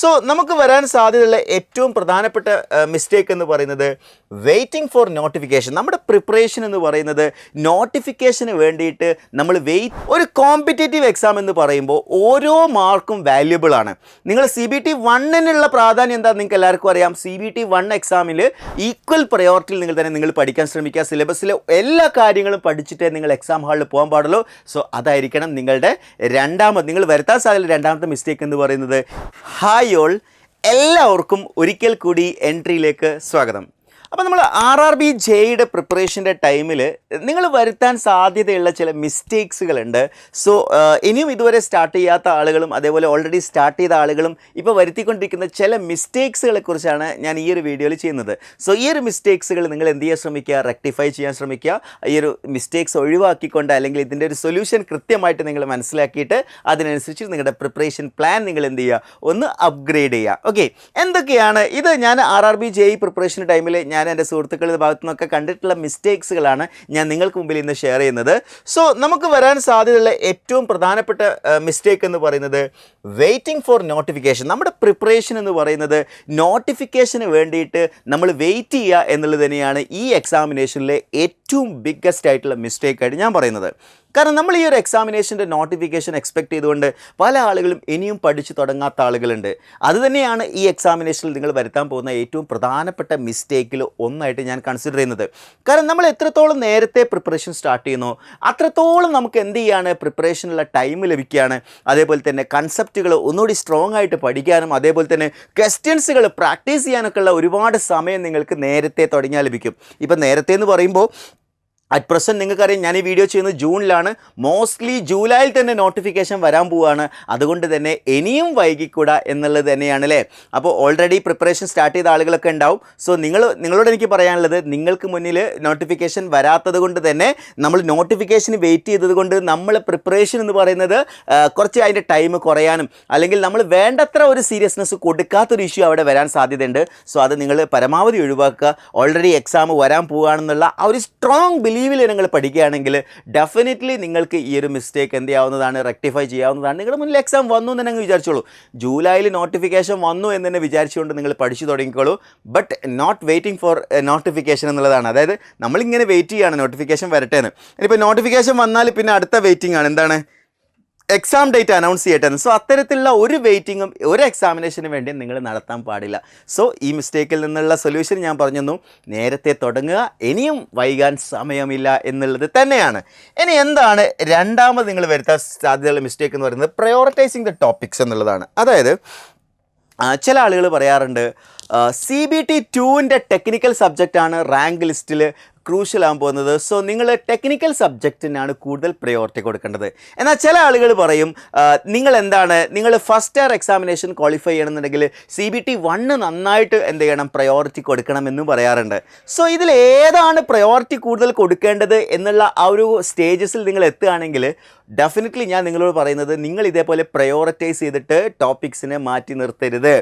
So നമുക്ക് വരാൻ സാധ്യതയുള്ള ഏറ്റവും പ്രധാനപ്പെട്ട മിസ്റ്റേക്ക് എന്ന് പറയുന്നത് വെയിറ്റിംഗ് ഫോർ നോട്ടിഫിക്കേഷൻ. നമ്മുടെ പ്രിപ്പറേഷൻ എന്ന് പറയുന്നത് നോട്ടിഫിക്കേഷന് വേണ്ടിയിട്ട് നമ്മൾ ഒരു കോമ്പറ്റേറ്റീവ് എക്സാം എന്ന് പറയുമ്പോൾ ഓരോ മാർക്കും വാല്യുബിൾ ആണ്. നിങ്ങൾ CBT 1-നുള്ള പ്രാധാന്യം എന്താ നിങ്ങൾക്ക് എല്ലാവർക്കും അറിയാം. CBT 1 എക്സാമിൽ ഈക്വൽ പ്രയോറിറ്റിയിൽ നിങ്ങൾ പഠിക്കാൻ ശ്രമിക്കുക. സിലബസിലെ എല്ലാ കാര്യങ്ങളും പഠിച്ചിട്ടേ നിങ്ങൾ എക്സാം ഹാളിൽ പോകാൻ പാടുള്ളൂ. സോ അതായിരിക്കണം നിങ്ങളുടെ നിങ്ങൾ വരുത്താൻ സാധ്യതയുള്ള രണ്ടാമത്തെ മിസ്റ്റേക്ക് എന്ന് പറയുന്നത്. ഹായ് ഓൾ, എല്ലാവർക്കും ഒരിക്കൽ കൂടി എൻട്രിയിലേക്ക് സ്വാഗതം. അപ്പോൾ നമ്മൾ RRB ജെയുടെ പ്രിപ്പറേഷൻ്റെ ടൈമിൽ നിങ്ങൾ വരുത്താൻ സാധ്യതയുള്ള ചില മിസ്റ്റേക്സുകളുണ്ട്. സോ ഇനിയും ഇതുവരെ സ്റ്റാർട്ട് ചെയ്യാത്ത ആളുകളും അതേപോലെ ഓൾറെഡി സ്റ്റാർട്ട് ചെയ്ത ആളുകളും ഇപ്പോൾ വരുത്തിക്കൊണ്ടിരിക്കുന്ന ചില മിസ്റ്റേക്സുകളെ കുറിച്ചാണ് ഞാൻ ഈ ഒരു വീഡിയോയിൽ ചെയ്യുന്നത്. സോ ഈ ഒരു മിസ്റ്റേക്സുകൾ നിങ്ങൾ എന്ത് ചെയ്യാൻ ശ്രമിക്കുക, റെക്ടിഫൈ ചെയ്യാൻ ശ്രമിക്കുക. ഈ ഒരു മിസ്റ്റേക്സ് ഒഴിവാക്കിക്കൊണ്ട് അല്ലെങ്കിൽ ഇതിൻ്റെ ഒരു സൊല്യൂഷൻ കൃത്യമായിട്ട് നിങ്ങൾ മനസ്സിലാക്കിയിട്ട് അതിനനുസരിച്ച് നിങ്ങളുടെ പ്രിപ്പറേഷൻ പ്ലാൻ നിങ്ങൾ എന്ത് ചെയ്യുക, ഒന്ന് അപ്ഗ്രേഡ് ചെയ്യുക. ഓക്കെ, എന്തൊക്കെയാണ് ഇത്? ഞാൻ RRB ജെ പ്രിപ്പറേഷൻ ടൈമിൽ ഞാൻ എൻ്റെ സുഹൃത്തുക്കളുടെ ഭാഗത്തു നിന്നൊക്കെ കണ്ടിട്ടുള്ള മിസ്റ്റേക്സുകളാണ് ഞാൻ നിങ്ങൾക്ക് മുമ്പിൽ ഇന്ന് ഷെയർ ചെയ്യുന്നത്. സോ നമുക്ക് വരാൻ സാധ്യതയുള്ള ഏറ്റവും പ്രധാനപ്പെട്ട മിസ്റ്റേക്ക് എന്ന് പറയുന്നത് വെയിറ്റിംഗ് ഫോർ നോട്ടിഫിക്കേഷൻ. നമ്മുടെ പ്രിപ്പറേഷൻ എന്ന് പറയുന്നത് നോട്ടിഫിക്കേഷന് വേണ്ടിയിട്ട് നമ്മൾ വെയിറ്റ് ചെയ്യുക എന്നുള്ളത് തന്നെയാണ് ഈ എക്സാമിനേഷനിലെ ഏറ്റവും ബിഗ്ഗസ്റ്റ് ആയിട്ടുള്ള മിസ്റ്റേക്കായിട്ട് ഞാൻ പറയുന്നത്. കാരണം നമ്മൾ ഈ ഒരു എക്സാമിനേഷൻ്റെ നോട്ടിഫിക്കേഷൻ എക്സ്പെക്ട് ചെയ്തുകൊണ്ട് പല ആളുകളും ഇനിയും പഠിച്ചു തുടങ്ങാത്ത ആളുകളുണ്ട്. അതുതന്നെയാണ് ഈ എക്സാമിനേഷനിൽ നിങ്ങൾ വരുത്താൻ പോകുന്ന ഏറ്റവും പ്രധാനപ്പെട്ട മിസ്റ്റേക്കിൽ ഒന്നായിട്ട് ഞാൻ കൺസിഡർ ചെയ്യുന്നത്. കാരണം നമ്മൾ എത്രത്തോളം നേരത്തെ പ്രിപ്പറേഷൻ സ്റ്റാർട്ട് ചെയ്യുന്നോ അത്രത്തോളം നമുക്ക് എന്ത് ചെയ്യാണ്, പ്രിപ്പറേഷനുള്ള ടൈം ലഭിക്കുകയാണ്. അതേപോലെ തന്നെ കൺസെപ്റ്റുകൾ ഒന്നുകൂടി സ്ട്രോങ് ആയിട്ട് പഠിക്കാനും അതേപോലെ തന്നെ ക്വസ്റ്റ്യൻസുകൾ പ്രാക്ടീസ് ചെയ്യാനൊക്കെ ഉള്ള ഒരുപാട് സമയം നിങ്ങൾക്ക് നേരത്തെ തുടങ്ങിയാൽ ലഭിക്കും. ഇപ്പം നേരത്തെ എന്ന് പറയുമ്പോൾ അറ്റ് പ്രസൻറ്റ് നിങ്ങൾക്കറിയാം ഞാൻ ഈ വീഡിയോ ചെയ്യുന്നത് ജൂണിലാണ്. മോസ്റ്റ്ലി ജൂലൈയിൽ തന്നെ നോട്ടിഫിക്കേഷൻ വരാൻ പോവുകയാണ്. അതുകൊണ്ട് തന്നെ ഇനിയും വൈകിക്കൂടാ എന്നുള്ളത് തന്നെയാണ് അല്ലേ. അപ്പോൾ ഓൾറെഡി പ്രിപ്പറേഷൻ സ്റ്റാർട്ട് ചെയ്ത ആളുകളൊക്കെ ഉണ്ടാവും. സോ നിങ്ങളോട് എനിക്ക് പറയാനുള്ളത്, നിങ്ങൾക്ക് മുന്നിൽ നോട്ടിഫിക്കേഷൻ വരാത്തത് കൊണ്ട് തന്നെ നമ്മൾ നോട്ടിഫിക്കേഷന് വെയിറ്റ് ചെയ്തത് കൊണ്ട് നമ്മൾ പ്രിപ്പറേഷൻ എന്ന് പറയുന്നത് കുറച്ച് അതിൻ്റെ ടൈം കുറയാനും അല്ലെങ്കിൽ നമ്മൾ വേണ്ടത്ര ഒരു സീരിയസ്നെസ് കൊടുക്കാത്തൊരു ഇഷ്യൂ അവിടെ വരാൻ സാധ്യതയുണ്ട്. സോ അത് നിങ്ങൾ പരമാവധി ഒഴിവാക്കുക. ഓൾറെഡി എക്സാം വരാൻ പോവുകയാണെന്നുള്ള ആ ഒരു സ്ട്രോങ് ബിലീവിൽ നിങ്ങൾ പഠിക്കുകയാണെങ്കിൽ ഡെഫിനറ്റ്ലി നിങ്ങൾക്ക് ഈ ഒരു മിസ്റ്റേക്ക് എന്ത് ചെയ്യാവുന്നതാണ്, റെക്ടിഫൈ ചെയ്യാവുന്നതാണ്. നിങ്ങളുടെ മുന്നിൽ എക്സാം വന്നു എന്ന് തന്നെ വിചാരിച്ചോളൂ. ജൂലൈയിൽ നോട്ടിഫിക്കേഷൻ വന്നു എന്ന് തന്നെ വിചാരിച്ചുകൊണ്ട് നിങ്ങൾ പഠിച്ചു തുടങ്ങിക്കോളൂ. But not waiting for notification എന്നുള്ളതാണ്. അതായത് നമ്മളിങ്ങനെ വെയിറ്റ് ചെയ്യുകയാണ് നോട്ടിഫിക്കേഷൻ വരട്ടെ എന്ന്. ഇനിയിപ്പോൾ നോട്ടിഫിക്കേഷൻ വന്നാൽ പിന്നെ അടുത്ത വെയിറ്റിംഗ് ആണ് എന്താണ്, എക്സാം ഡേറ്റ് അനൗൺസ് ചെയ്യട്ടെ. സോ അത്തരത്തിലുള്ള ഒരു വെയിറ്റിങ്ങും ഒരു എക്സാമിനേഷന് വേണ്ടി നിങ്ങൾ നടത്താൻ പാടില്ല. സോ ഈ മിസ്റ്റേക്കിൽ നിന്നുള്ള സൊല്യൂഷൻ ഞാൻ പറഞ്ഞു, നേരത്തെ തുടങ്ങുക, ഇനിയും വൈകാൻ സമയമില്ല എന്നുള്ളത് തന്നെയാണ്. ഇനി എന്താണ് രണ്ടാമത് നിങ്ങൾ വരുത്താൻ സാധ്യതയുള്ള മിസ്റ്റേക്ക് എന്ന് പറയുന്നത്, പ്രയോറിറ്റൈസിങ് ദ ടോപ്പിക്സ് എന്നുള്ളതാണ്. അതായത് ചില ആളുകൾ പറയാറുണ്ട് CBT 2-ൻ്റെ ടെക്നിക്കൽ സബ്ജക്റ്റാണ് റാങ്ക് ലിസ്റ്റിൽ ക്രൂഷ്യൽ ആകാൻ പോകുന്നത്. സോ നിങ്ങൾ ടെക്നിക്കൽ സബ്ജക്റ്റിനാണ് കൂടുതൽ പ്രയോറിറ്റി കൊടുക്കേണ്ടത്. എന്നാൽ ചില ആളുകൾ പറയും നിങ്ങൾ ഫസ്റ്റ് ഇയർ എക്സാമിനേഷൻ ക്വാളിഫൈ ചെയ്യണമെന്നുണ്ടെങ്കിൽ CBT 1 നന്നായിട്ട് എന്ത് ചെയ്യണം, പ്രയോറിറ്റി കൊടുക്കണമെന്നും പറയാറുണ്ട്. സോ ഇതിൽ ഏതാണ് പ്രയോറിറ്റി കൂടുതൽ കൊടുക്കേണ്ടത് എന്നുള്ള ആ ഒരു സ്റ്റേജസിൽ നിങ്ങൾ എത്തുകയാണെങ്കിൽ ഡെഫിനറ്റ്ലി ഞാൻ നിങ്ങളോട് പറയുന്നത്, നിങ്ങൾ ഇതേപോലെ പ്രയോറിറ്റൈസ് ചെയ്തിട്ട് ടോപ്പിക്സിനെ മാറ്റി നിർത്തരുത്.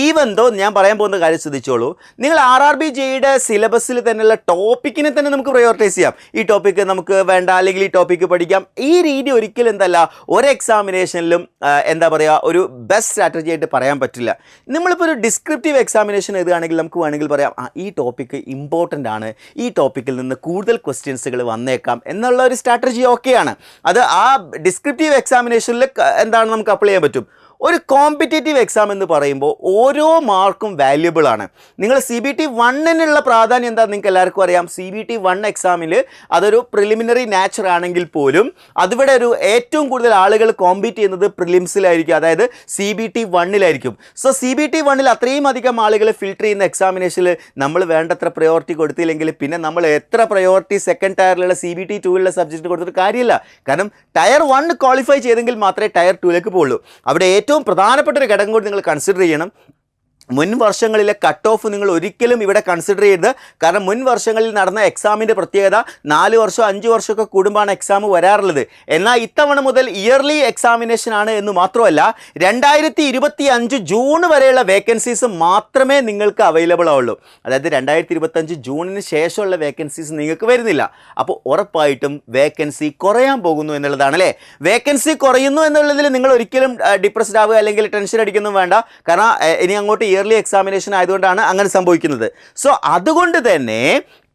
ഈവൻ ദോ ഞാൻ പറയാൻ പോകുന്ന കാര്യം ശ്രദ്ധിച്ചോളൂ, നിങ്ങൾ RRB ജെയുടെ സിലബസിൽ തന്നെയുള്ള ടോപ്പിക്കിനെ തന്നെ നമുക്ക് പ്രയോറിറ്റൈസ് ചെയ്യാം. ഈ ടോപ്പിക്ക് നമുക്ക് വേണ്ട, അല്ലെങ്കിൽ ഈ ടോപ്പിക്ക് പഠിക്കാം. ഈ രീതി ഒരിക്കലും എന്തല്ല ഒരു എക്സാമിനേഷനിലും എന്താ പറയുക, ഒരു ബെസ്റ്റ് സ്ട്രാറ്റജി ആയിട്ട് പറയാൻ പറ്റില്ല. നമ്മളിപ്പോൾ ഒരു ഡിസ്ക്രിപ്റ്റീവ് എക്സാമിനേഷൻ എഴുതുകയാണെങ്കിൽ നമുക്ക് വേണമെങ്കിൽ പറയാം ഈ ടോപ്പിക്ക് ഇമ്പോർട്ടൻ്റ് ആണ്, ഈ ടോപ്പിക്കിൽ നിന്ന് കൂടുതൽ ക്വസ്റ്റ്യൻസുകൾ വന്നേക്കാം എന്നുള്ള ഒരു സ്ട്രാറ്റജി ഓക്കെയാണ്. അത് ആ ഡിസ്ക്രിപ്റ്റീവ് എക്സാമിനേഷനിൽ എന്താണ് നമുക്ക് അപ്ലൈ ചെയ്യാൻ പറ്റും. ഒരു കോമ്പറ്റേറ്റീവ് എക്സാം എന്ന് പറയുമ്പോൾ ഓരോ മാർക്കും വാല്യുബിൾ ആണ്. നിങ്ങൾ CBT 1-നുള്ള പ്രാധാന്യം എന്താ നിങ്ങൾക്ക് എല്ലാവർക്കും അറിയാം. CBT 1 എക്സാമിൽ അതൊരു പ്രിലിമിനറി നാച്ചർ ആണെങ്കിൽ പോലും അതിവിടെ ഒരു ഏറ്റവും കൂടുതൽ ആളുകൾ കോമ്പീറ്റ് ചെയ്യുന്നത് പ്രിലിംസിലായിരിക്കും, അതായത് CBT 1-ലായിരിക്കും. സോ CBT 1-ൽ അത്രയും അധികം ആളുകൾ ഫിൽട്ടർ ചെയ്യുന്ന എക്സാമിനേഷനിൽ നമ്മൾ വേണ്ടത്ര പ്രയോറിറ്റി കൊടുത്തില്ലെങ്കിൽ പിന്നെ നമ്മൾ എത്ര പ്രയോറിറ്റി സെക്കൻഡ് ടയറിലുള്ള CBT 2-ലുള്ള സബ്ജക്റ്റ് കൊടുത്തിട്ട് കാര്യമില്ല. കാരണം ടയർ 1 ക്വാളിഫൈ ചെയ്തെങ്കിൽ മാത്രമേ ടയർ 2-ലേക്ക് പോകുള്ളൂ. അവിടെ ഏറ്റവും പ്രധാനപ്പെട്ട ഒരു ഘടകം കൂടി നിങ്ങൾ കൺസിഡർ ചെയ്യണം. മുൻ വർഷങ്ങളിലെ കട്ട് ഓഫ് നിങ്ങൾ ഒരിക്കലും ഇവിടെ കൺസിഡർ ചെയ്യരുത്. കാരണം മുൻ വർഷങ്ങളിൽ നടന്ന എക്സാമിൻ്റെ പ്രത്യേകത 4 വർഷം 5 വർഷമൊക്കെ കൂടുമ്പോഴാണ് എക്സാം വരാറുള്ളത്. എന്നാൽ ഇത്തവണ മുതൽ ഇയർലി എക്സാമിനേഷൻ ആണ് എന്ന് മാത്രമല്ല 2025 ജൂൺ വരെയുള്ള വേക്കൻസീസ് മാത്രമേ നിങ്ങൾക്ക് അവൈലബിൾ ആവുള്ളൂ. അതായത് 2025 ജൂണിന് ശേഷമുള്ള വേക്കൻസീസ് നിങ്ങൾക്ക് വരുന്നില്ല. അപ്പോൾ ഉറപ്പായിട്ടും വേക്കൻസി കുറയാൻ പോകുന്നു എന്നുള്ളതാണ് അല്ലേ. വേക്കൻസി കുറയുന്നു എന്നുള്ളതിൽ നിങ്ങൾ ഒരിക്കലും ഡിപ്രസ്ഡ് ആവുക അല്ലെങ്കിൽ ടെൻഷൻ അടിക്കൊന്നും വേണ്ട. കാരണം ഇനി അങ്ങോട്ട് ഇയർലി എക്സാമിനേഷൻ ആയതുകൊണ്ടാണ് അങ്ങനെ സംഭവിക്കുന്നത്. സോ അതുകൊണ്ട് തന്നെ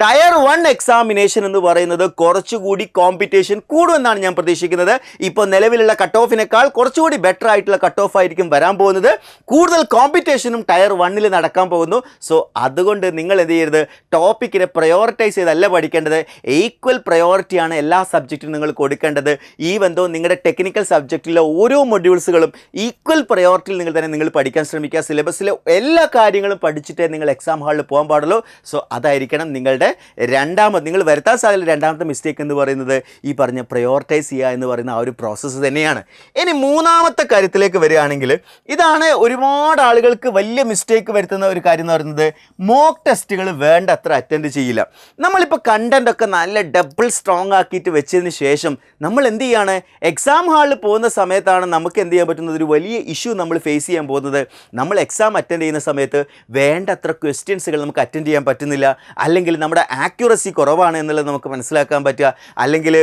ടയർ 1 എക്സാമിനേഷൻ എന്ന് പറയുന്നത് കുറച്ചുകൂടി കോമ്പറ്റീഷൻ കൂടുമെന്നാണ് ഞാൻ പ്രതീക്ഷിക്കുന്നത്. ഇപ്പോൾ നിലവിലുള്ള കട്ട് ഓഫിനേക്കാൾ കുറച്ചുകൂടി ബെറ്റർ ആയിട്ടുള്ള കട്ട് ഓഫ് ആയിരിക്കും വരാൻ പോകുന്നത്. കൂടുതൽ കോമ്പറ്റീഷനും ടയർ 1 നടക്കാൻ പോകുന്നു. സോ അതുകൊണ്ട് നിങ്ങൾ എന്ത് ചെയ്യരുത്, ടോപ്പിക്കിനെ പ്രയോറിറ്റൈസ് ചെയ്തല്ല പഠിക്കേണ്ടത്. ഈക്വൽ പ്രയോറിറ്റിയാണ് എല്ലാ സബ്ജക്റ്റിനും നിങ്ങൾ കൊടുക്കേണ്ടത്. ഈ ബന്ധവും നിങ്ങളുടെ ടെക്നിക്കൽ സബ്ജക്റ്റിലെ ഓരോ മൊഡ്യൂൾസുകളും ഈക്വൽ പ്രയോറിറ്റിയിൽ നിങ്ങൾ പഠിക്കാൻ ശ്രമിക്കുക. സിലബസിലെ എല്ലാ കാര്യങ്ങളും പഠിച്ചിട്ടേ നിങ്ങൾ എക്സാം ഹാളിൽ പോകാൻ പാടുള്ളൂ. സോ അതായിരിക്കണം നിങ്ങളുടെ നിങ്ങൾ വരുത്താൻ സാധ്യത രണ്ടാമത്തെ മിസ്റ്റേക്ക് എന്ന് പറയുന്നത് ഈ പറഞ്ഞ പ്രയോറിറ്റൈസ് ചെയ്യുക എന്ന് പറയുന്ന ആ ഒരു പ്രോസസ്സ് തന്നെയാണ്. ഇനി മൂന്നാമത്തെ കാര്യത്തിലേക്ക് വരികയാണെങ്കിൽ ഇതാണ് ഒരുപാട് ആളുകൾക്ക് വലിയ മിസ്റ്റേക്ക് വരുത്തുന്ന ഒരു കാര്യം എന്ന് പറയുന്നത്, മോക്ക് ടെസ്റ്റുകൾ വേണ്ടത്ര അറ്റൻഡ് ചെയ്യില്ല. നമ്മളിപ്പോൾ കണ്ടൻ്റ് ഒക്കെ നല്ല ഡബിൾ സ്ട്രോങ് ആക്കിയിട്ട് വെച്ചതിന് ശേഷം നമ്മൾ എന്ത് ചെയ്യാണ്, എക്സാം ഹാളിൽ പോകുന്ന സമയത്താണ് നമുക്ക് എന്ത് ചെയ്യാൻ പറ്റുന്നത്, ഒരു വലിയ ഇഷ്യൂ നമ്മൾ ഫേസ് ചെയ്യാൻ പോകുന്നത്. നമ്മൾ എക്സാം അറ്റൻഡ് ചെയ്യുന്ന സമയത്ത് വേണ്ടത്ര ക്വസ്റ്റ്യൻസുകൾ നമുക്ക് അറ്റൻഡ് ചെയ്യാൻ പറ്റുന്നില്ല, അല്ലെങ്കിൽ നമ്മുടെ ആക്യുറസി കുറവാണ് എന്നുള്ളത് നമുക്ക് മനസ്സിലാക്കാൻ പറ്റുക, അല്ലെങ്കിൽ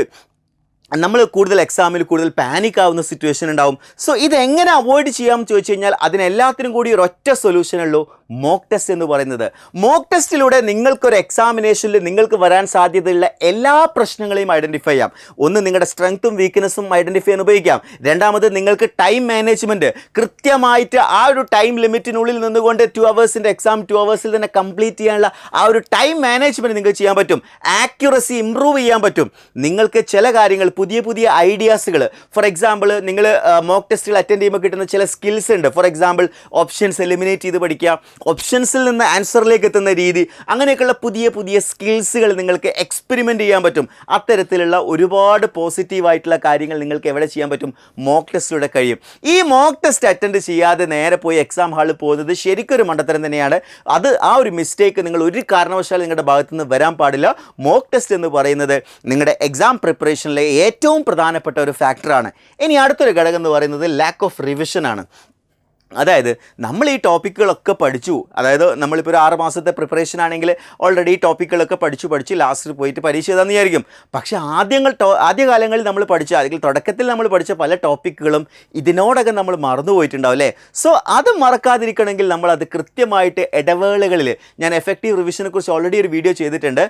നമ്മൾ കൂടുതൽ എക്സാമിൽ കൂടുതൽ പാനിക് ആവുന്ന സിറ്റുവേഷൻ ഉണ്ടാവും. സോ ഇതെങ്ങനെ അവോയ്ഡ് ചെയ്യാമെന്ന് ചോദിച്ചു കഴിഞ്ഞാൽ അതിനെല്ലാത്തിനും കൂടി ഒരൊറ്റ സൊല്യൂഷനുള്ളൂ, മോക്ക് ടെസ്റ്റ് എന്ന് പറയുന്നത്. മോക്ക് ടെസ്റ്റിലൂടെ നിങ്ങൾക്കൊരു എക്സാമിനേഷനിൽ നിങ്ങൾക്ക് വരാൻ സാധ്യതയുള്ള എല്ലാ പ്രശ്നങ്ങളെയും ഐഡൻറ്റിഫൈ ചെയ്യാം. ഒന്ന്, നിങ്ങളുടെ സ്ട്രെങ്ത്തും വീക്ക്നെസ്സും ഐഡൻറ്റിഫൈ ചെയ്യാൻ ഉപയോഗിക്കാം. രണ്ടാമത്, നിങ്ങൾക്ക് ടൈം മാനേജ്മെൻറ്റ് കൃത്യമായിട്ട് ആ ഒരു ടൈം ലിമിറ്റിനുള്ളിൽ നിന്നുകൊണ്ട് 2 അവേഴ്സിൻ്റെ എക്സാം 2 അവേഴ്സിൽ തന്നെ കംപ്ലീറ്റ് ചെയ്യാനുള്ള ആ ഒരു ടൈം മാനേജ്മെൻറ്റ് നിങ്ങൾക്ക് ചെയ്യാൻ പറ്റും. ആക്യുറസി ഇമ്പ്രൂവ് ചെയ്യാൻ പറ്റും. നിങ്ങൾക്ക് ചില കാര്യങ്ങൾ, പുതിയ ഐഡിയാസുകൾ, ഫോർ എക്സാമ്പിൾ നിങ്ങൾ മോക്ക് ടെസ്റ്റുകൾ അറ്റൻഡ് ചെയ്യുമ്പോൾ കിട്ടുന്ന ചില സ്കിൽസ് ഉണ്ട്. ഫോർ എക്സാമ്പിൾ ഓപ്ഷൻസ് എലിമിനേറ്റ് ചെയ്ത് പഠിക്കുക, ഓപ്ഷൻസിൽ നിന്ന് ആൻസറിലേക്ക് എത്തുന്ന രീതി, അങ്ങനെയൊക്കെയുള്ള പുതിയ സ്കിൽസുകൾ നിങ്ങൾക്ക് എക്സ്പെരിമെൻറ്റ് ചെയ്യാൻ പറ്റും. അത്തരത്തിലുള്ള ഒരുപാട് പോസിറ്റീവായിട്ടുള്ള കാര്യങ്ങൾ നിങ്ങൾക്ക് എവിടെ ചെയ്യാൻ പറ്റും, മോക്ക് ടെസ്റ്റിലൂടെ കഴിയും. ഈ മോക്ക് ടെസ്റ്റ് അറ്റൻഡ് ചെയ്യാതെ നേരെ പോയി എക്സാം ഹാളിൽ പോകുന്നത് ശരിക്കൊരു മണ്ടത്തരം തന്നെയാണ്. ആ ഒരു മിസ്റ്റേക്ക് നിങ്ങൾ ഒരു കാരണവശാലും നിങ്ങളുടെ ഭാഗത്തു നിന്ന് വരാൻ പാടില്ല. മോക്ക് ടെസ്റ്റ് എന്ന് പറയുന്നത് നിങ്ങളുടെ എക്സാം പ്രിപ്പറേഷനിലെ ഏറ്റവും പ്രധാനപ്പെട്ട ഒരു ഫാക്ടറാണ്. ഇനി അടുത്തൊരു ഘടകം എന്ന് പറയുന്നത് ലാക്ക് ഓഫ് റിവിഷൻ ആണ്. അതായത് നമ്മൾ ഈ ടോപ്പിക്കുകളൊക്കെ പഠിച്ചു, അതായത് നമ്മളിപ്പോൾ ഒരു 6 മാസത്തെ പ്രിപ്പറേഷൻ ആണെങ്കിൽ ഓൾറെഡി ഈ ടോപ്പിക്കുകളൊക്കെ പഠിച്ച് ലാസ്റ്റിൽ പോയിട്ട് പരീക്ഷ എഴുതാമെന്ന് വിചാരിക്കും. പക്ഷേ ആദ്യകാലങ്ങളിൽ നമ്മൾ പഠിച്ച, അല്ലെങ്കിൽ തുടക്കത്തിൽ നമ്മൾ പഠിച്ച പല ടോപ്പിക്കുകളും ഇതിനോടകം നമ്മൾ മറന്നുപോയിട്ടുണ്ടാവും അല്ലേ. സോ അത് മറക്കാതിരിക്കണമെങ്കിൽ നമ്മൾ അത് കൃത്യമായിട്ട് ഇടവേളകളിൽ, ഞാൻ എഫക്റ്റീവ് റിവിഷനെ കുറിച്ച് ഓൾറെഡി ഒരു വീഡിയോ ചെയ്തിട്ടുണ്ട്,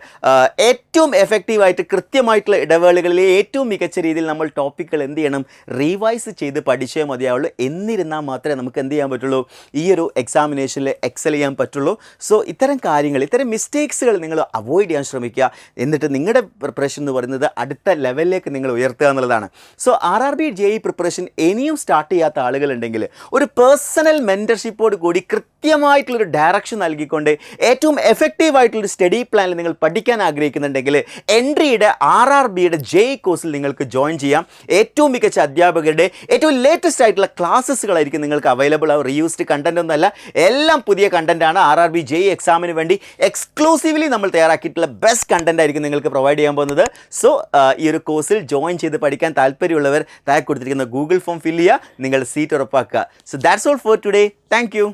ഏറ്റവും എഫക്റ്റീവായിട്ട് കൃത്യമായിട്ടുള്ള ഇടവേളകളിൽ ഏറ്റവും മികച്ച രീതിയിൽ നമ്മൾ ടോപ്പിക്കുകൾ എന്ത് ചെയ്യണം, റീവൈസ് ചെയ്ത് പഠിച്ചേ മതിയാവുള്ളൂ. എന്നിരുന്നാൽ മാത്രമേ നമുക്ക് എന്ത് ചെയ്യാൻ പറ്റുള്ളൂ, ഈ ഒരു എക്സാമിനേഷനിൽ എക്സൽ ചെയ്യാൻ പറ്റുള്ളൂ. സോ ഇത്തരം മിസ്റ്റേക്സുകൾ നിങ്ങൾ അവോയ്ഡ് ചെയ്യാൻ ശ്രമിക്കുക. എന്നിട്ട് നിങ്ങളുടെ പ്രിപ്പറേഷൻ എന്ന് പറയുന്നത് അടുത്ത ലെവലിലേക്ക് നിങ്ങൾ ഉയർത്തുക എന്നുള്ളതാണ്. സോ RRB JEE പ്രിപ്പറേഷൻ ഇനിയും സ്റ്റാർട്ട് ചെയ്യാത്ത ആളുകളുണ്ടെങ്കിൽ ഒരു പേഴ്സണൽ മെൻറ്റർഷിപ്പോട് കൂടി കൃത്യമായിട്ടുള്ളൊരു ഡയറക്ഷൻ നൽകിക്കൊണ്ട് ഏറ്റവും എഫക്റ്റീവായിട്ടുള്ളൊരു സ്റ്റഡി പ്ലാനിൽ നിങ്ങൾ പഠിക്കാൻ ആഗ്രഹിക്കുന്നുണ്ടെങ്കിൽ എൻട്രിയുടെ RRBയുടെ JEE കോഴ്സിൽ നിങ്ങൾക്ക് ജോയിൻ ചെയ്യാം. ഏറ്റവും മികച്ച അധ്യാപകരുടെ ഏറ്റവും ലേറ്റസ്റ്റ് ആയിട്ടുള്ള ക്ലാസ്സുകളായിരിക്കും നിങ്ങൾക്ക് അവൈലബിൾ ആവും. റീയൂസ്ഡ് കണ്ടന്റ് ഒന്നല്ല, എല്ലാം പുതിയ കണ്ടന്റാണ്. RRB JEE എക്സാമിന് വേണ്ടി എക്സ്ക്ലൂസീവ്ലി നമ്മൾ തയ്യാറാക്കിയിട്ടുള്ള ബെസ്റ്റ് കണ്ടന്റ് ആയിരിക്കും നിങ്ങൾക്ക് പ്രൊവൈഡ് ചെയ്യാൻ പോകുന്നത്. സോ ഈ ഒരു കോഴ്സിൽ ജോയിൻ ചെയ്ത് പഠിക്കാൻ താല്പര്യമുള്ളവർ താഴെ കൊടുത്തിരിക്കുന്ന ഗൂഗിൾ ഫോം ഫില്ല് ചെയ്യുക, നിങ്ങളുടെ സീറ്റ് ഉറപ്പാക്കുക. So that's all for today. Thank you.